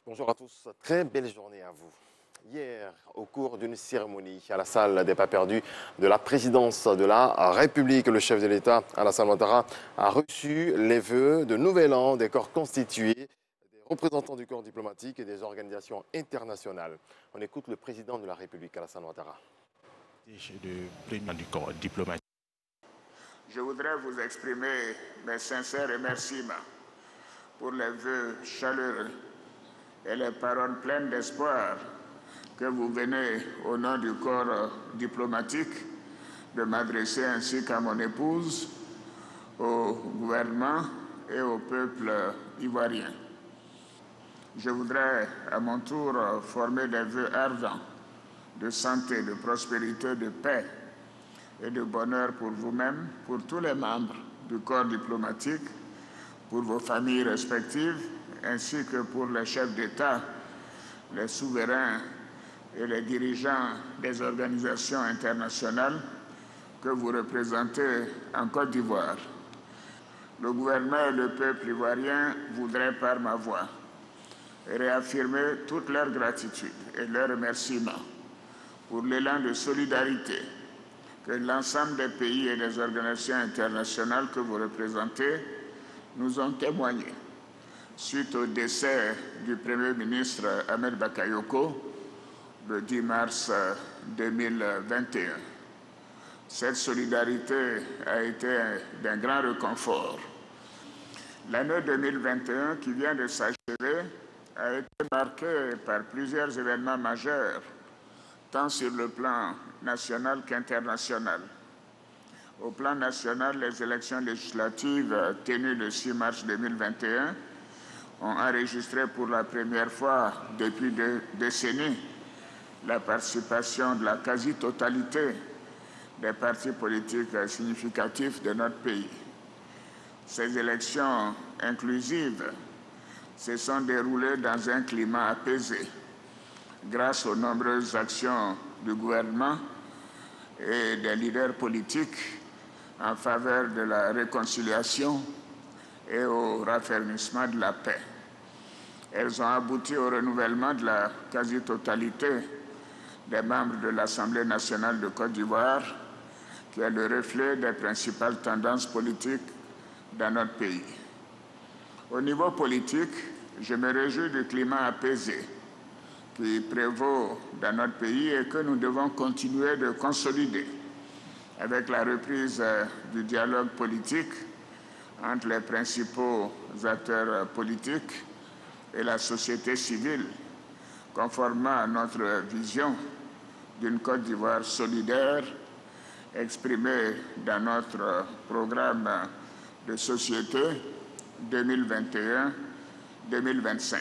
Bonjour à tous, très belle journée à vous. Hier, au cours d'une cérémonie à la salle des pas perdus de la présidence de la République, le chef de l'État, Alassane Ouattara, a reçu les vœux de nouvel an des corps constitués, des représentants du corps diplomatique et des organisations internationales. On écoute le président de la République, Alassane Ouattara. Du corps diplomatique. Je voudrais vous exprimer mes sincères remerciements pour les vœux chaleureux et les paroles pleines d'espoir que vous venez, au nom du corps diplomatique, de m'adresser ainsi qu'à mon épouse, au gouvernement et au peuple ivoirien. Je voudrais à mon tour former des vœux ardents de santé, de prospérité, de paix et de bonheur pour vous-même, pour tous les membres du corps diplomatique, pour vos familles respectives, ainsi que pour les chefs d'État, les souverains et les dirigeants des organisations internationales que vous représentez en Côte d'Ivoire. Le gouvernement et le peuple ivoirien voudraient par ma voix réaffirmer toute leur gratitude et leur remerciement pour l'élan de solidarité que l'ensemble des pays et des organisations internationales que vous représentez nous ont témoigné suite au décès du Premier ministre Ahmed Bakayoko le 10 mars 2021. Cette solidarité a été d'un grand réconfort. L'année 2021 qui vient de s'achever a été marquée par plusieurs événements majeurs, tant sur le plan national qu'international. Au plan national, les élections législatives tenues le 6 mars 2021 ont enregistré pour la première fois depuis 2 décennies la participation de la quasi-totalité des partis politiques significatifs de notre pays. Ces élections inclusives se sont déroulées dans un climat apaisé grâce aux nombreuses actions du gouvernement et des leaders politiques en faveur de la réconciliation et au raffermissement de la paix. Elles ont abouti au renouvellement de la quasi-totalité des membres de l'Assemblée nationale de Côte d'Ivoire, qui est le reflet des principales tendances politiques dans notre pays. Au niveau politique, je me réjouis du climat apaisé qui prévaut dans notre pays et que nous devons continuer de consolider avec la reprise du dialogue politique entre les principaux acteurs politiques et la société civile, conformément à notre vision d'une Côte d'Ivoire solidaire exprimée dans notre programme de société 2021-2025.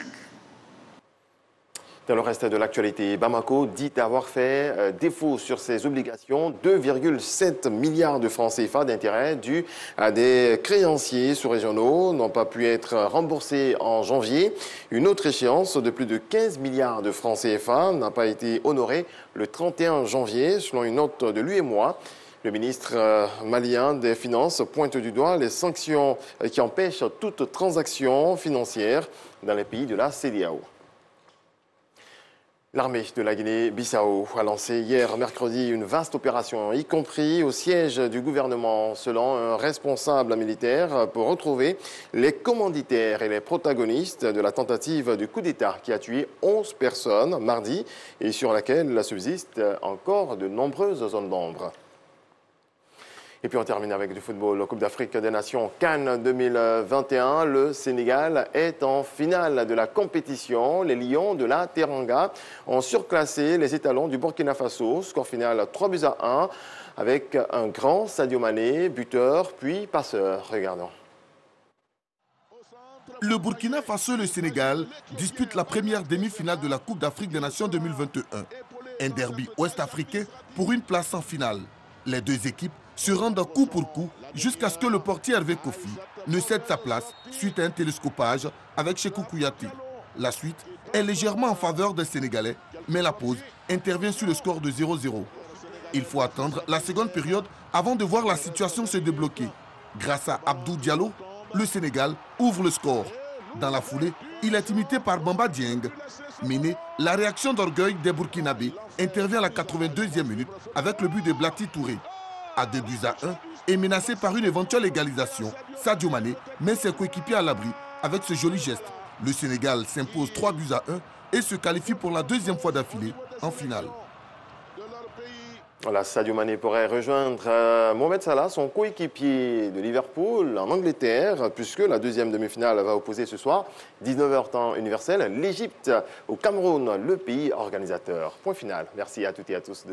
Dans le reste de l'actualité, Bamako dit avoir fait défaut sur ses obligations. 2,7 milliards de francs CFA d'intérêt dus à des créanciers sous-régionaux n'ont pas pu être remboursés en janvier. Une autre échéance de plus de 15 milliards de francs CFA n'a pas été honorée le 31 janvier, selon une note de l'UEMOA. Le ministre malien des Finances pointe du doigt les sanctions qui empêchent toute transaction financière dans les pays de la CEDEAO. L'armée de la Guinée-Bissau a lancé hier mercredi une vaste opération, y compris au siège du gouvernement, selon un responsable militaire, pour retrouver les commanditaires et les protagonistes de la tentative du coup d'État qui a tué 11 personnes mardi et sur laquelle subsistent encore de nombreuses zones d'ombre. Et puis on termine avec du football. La Coupe d'Afrique des Nations Cannes 2021. Le Sénégal est en finale de la compétition. Les Lions de la Teranga ont surclassé les étalons du Burkina Faso. Score final 3-1 avec un grand Sadio Mané, buteur puis passeur. Regardons. Le Burkina Faso et le Sénégal disputent la première demi-finale de la Coupe d'Afrique des Nations 2021. Un derby ouest-africain pour une place en finale. Les deux équipes se rendent coup pour coup jusqu'à ce que le portier Hervé Kofi ne cède sa place suite à un télescopage avec Sékou Kouyaté. La suite est légèrement en faveur des Sénégalais, mais la pause intervient sur le score de 0-0. Il faut attendre la seconde période avant de voir la situation se débloquer. Grâce à Abdou Diallo, le Sénégal ouvre le score. Dans la foulée, il est imité par Bamba Dieng. Mené, la réaction d'orgueil des Burkinabés intervient à la 82e minute avec le but de Blati Touré. À 2-1 et menacé par une éventuelle égalisation, Sadio Mané met ses coéquipiers à l'abri avec ce joli geste. Le Sénégal s'impose 3-1 et se qualifie pour la deuxième fois d'affilée en finale. Voilà, Sadio Mané pourrait rejoindre Mohamed Salah, son coéquipier de Liverpool, en Angleterre, puisque la deuxième demi-finale va opposer ce soir, 19h temps universel, l'Égypte au Cameroun, le pays organisateur. Point final. Merci à toutes et à tous.